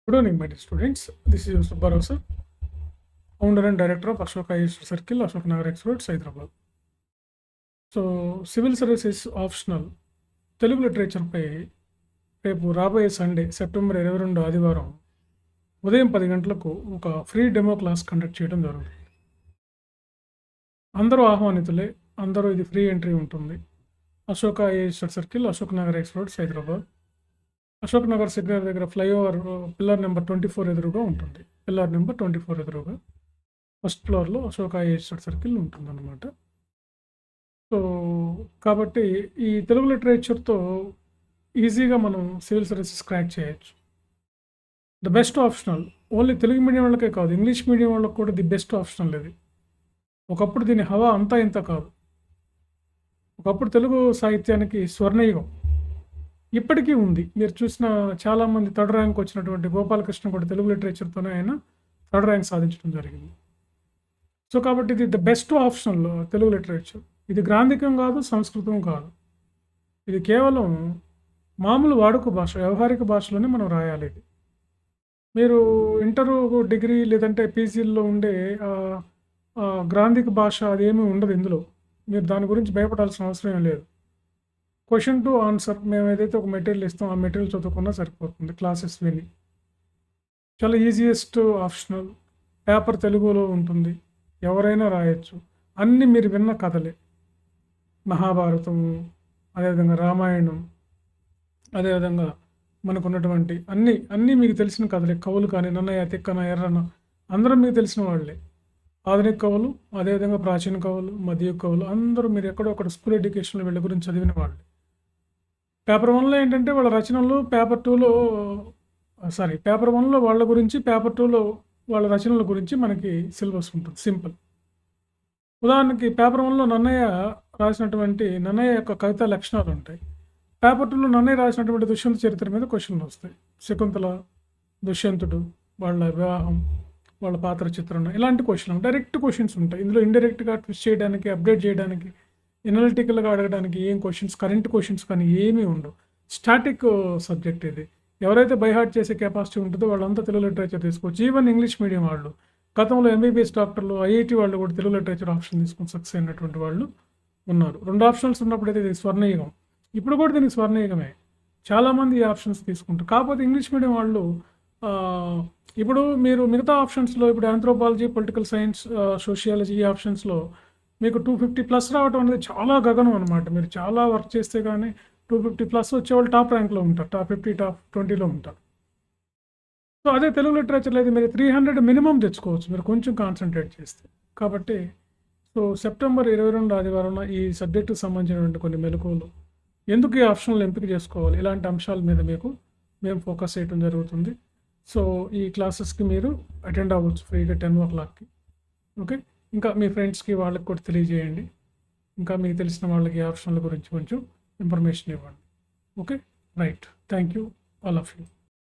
Good evening, my dear students. This is Yusuf Barosa, founder and director of Ashoka IS Circle, Ashok Nagar Experts, Hyderabad. So civil services optional Telugu లిటరేచర్పై రేపు రాబోయే Sunday September 22 ఆదివారం ఉదయం 10 గంటలకు ఒక free demo class conduct చేయడం జరుగుతుంది. అందరూ ఆహ్వానితులే, అందరూ ఇది ఫ్రీ ఎంట్రీ ఉంటుంది. Ashoka IAS circle, Ashok Nagar experts, Hyderabad. Ashok Nagar signal దగ్గర ఫ్లైఓవర్ పిల్లర్ నెంబర్ 24 ఎదురుగా ఉంటుంది. పిల్లర్ నెంబర్ 24 ఎదురుగా ఫస్ట్ ఫ్లోర్లో అశోక ఐఏఎస్ సర్కిల్ ఉంటుందన్నమాట. సో కాబట్టి ఈ తెలుగు లిటరేచర్తో ఈజీగా మనం సివిల్ సర్వీసెస్ క్రాక్ చేయొచ్చు. The best optional only Telugu medium వాళ్ళకే కాదు, ఇంగ్లీష్ మీడియం వాళ్ళకి కూడా ది బెస్ట్ ఆప్షనల్ ఇది. ఒకప్పుడు దీని హవా అంతా ఇంత కాదు. ఒకప్పుడు తెలుగు సాహిత్యానికి స్వర్ణయుగం ఇప్పటికీ ఉంది. మీరు చూసిన చాలామంది థర్డ్ ర్యాంక్ వచ్చినటువంటి గోపాలకృష్ణ కూడా తెలుగు లిటరేచర్తోనే ఆయన థర్డ్ ర్యాంక్ సాధించడం జరిగింది. సో కాబట్టి ఇది ద బెస్ట్ ఆప్షన్లో తెలుగు లిటరేచర్. ఇది గ్రాంధికం కాదు, సంస్కృతం కాదు. ఇది కేవలం మామూలు వాడుక భాష, వ్యవహారిక భాషలోనే మనం రాయాలి. ఇది మీరు ఇంటరు, డిగ్రీ లేదంటే పీజీల్లో ఉండే గ్రాంధిక భాష అదేమీ ఉండదు ఇందులో. మీరు దాని గురించి భయపడాల్సిన అవసరం ఏం లేదు. క్వశ్చన్ టు ఆన్సర్ మేము ఏదైతే ఒక మెటీరియల్ ఇస్తాం ఆ మెటీరియల్ చదువుకున్నా సరిపోతుంది. క్లాసెస్ విని చాలా ఈజియెస్ట్ ఆప్షనల్. పేపర్ తెలుగులో ఉంటుంది, ఎవరైనా రాయొచ్చు. అన్నీ మీరు విన్న కథలే, మహాభారతము, అదేవిధంగా రామాయణం, అదేవిధంగా మనకున్నటువంటి అన్నీ మీకు తెలిసిన కథలే. కవులు కానీ నన్నయ్య, తిక్కన, ఎర్రన అందరూ మీకు తెలిసిన వాళ్ళే. ఆధునిక కవులు, అదేవిధంగా ప్రాచీన కవులు, మధ్య కవులు అందరూ మీరు ఎక్కడో ఒకటి స్కూల్ ఎడ్యుకేషన్లో వీళ్ళ గురించి చదివిన వాళ్ళే. పేపర్ 1లో ఏంటంటే వాళ్ళ రచనలు, పేపర్ 1లో వాళ్ళ గురించి, పేపర్ 2లో వాళ్ళ రచనల గురించి మనకి సిలబస్ ఉంటుంది. సింపుల్. ఉదాహరణకి పేపర్ 1లో నన్నయ్య రాసినటువంటి నన్నయ్య యొక్క కవితా లక్షణాలు ఉంటాయి. పేపర్ 2లో నన్నయ్య రాసినటువంటి దుష్యంత చరిత్ర మీద క్వశ్చన్లు వస్తాయి. శకుంతల, దుష్యంతుడు, వాళ్ళ వివాహం, వాళ్ళ పాత్ర చిత్రణ, ఇలాంటి క్వశ్చన్లు డైరెక్ట్ క్వశ్చన్స్ ఉంటాయి. ఇందులో ఇండైరెక్ట్గా ట్విస్ట్ చేయడానికి, అప్డేట్ చేయడానికి, ఎనాలిటికల్గా అడగడానికి ఏం క్వశ్చన్స్, కరెంట్ క్వశ్చన్స్ కానీ ఏమీ ఉండవు. స్టాటిక్ సబ్జెక్ట్ ఇది. ఎవరైతే బైహార్ట్ చేసే కెపాసిటీ ఉంటుందో వాళ్ళంతా తెలుగు లిటరేచర్ తీసుకోవచ్చు. ఈవెన్ ఇంగ్లీష్ మీడియం వాళ్ళు, గతంలో ఎంబీబీఎస్ డాక్టర్లు, ఐఐటి వాళ్ళు కూడా తెలుగు లిటరేచర్ ఆప్షన్ తీసుకుని సక్సెస్ అయినటువంటి వాళ్ళు ఉన్నారు. 2 ఆప్షన్స్ ఉన్నప్పుడైతే ఇది స్వర్ణయుగం. ఇప్పుడు కూడా దీనికి స్వర్ణయుగమే. చాలామంది ఈ ఆప్షన్స్ తీసుకుంటారు. కాకపోతే ఇంగ్లీష్ మీడియం వాళ్ళు ఇప్పుడు మీరు మిగతా ఆప్షన్స్లో ఇప్పుడు ఆంథ్రోపాలజీ, పొలిటికల్ సైన్స్, సోషియాలజీ ఈ ఆప్షన్స్లో మీకు 250+ రావడం అనేది చాలా గగనం అనమాట. మీరు చాలా వర్క్ చేస్తే కానీ 250+ వచ్చేవాళ్ళు టాప్ ర్యాంక్లో ఉంటారు, టాప్ 50, టాప్ 20లో ఉంటారు. సో అదే తెలుగు లిటరేచర్లో అయితే మీరు 300 మినిమం తెచ్చుకోవచ్చు మీరు కొంచెం కాన్సన్ట్రేట్ చేస్తే. కాబట్టి సో సెప్టెంబర్ 22 ఆదివారం ఈ సబ్జెక్టుకు సంబంధించినటువంటి కొన్ని మెలకువలు, ఎందుకు ఈ ఆప్షన్లు ఎంపిక చేసుకోవాలి, ఇలాంటి అంశాల మీద మేము ఫోకస్ చేయడం జరుగుతుంది. సో ఈ క్లాసెస్కి మీరు అటెండ్ అవ్వచ్చు ఫ్రీగా 10 o'clockకి. ఓకే, ఇంకా మీ ఫ్రెండ్స్కి వాళ్ళకి కూడా తెలియజేయండి. ఇంకా మీకు తెలిసిన వాళ్ళకి ఈ ఆప్షన్ల గురించి కొంచెం ఇన్ఫర్మేషన్ ఇవ్వండి. Okay, right. Thank you all of you.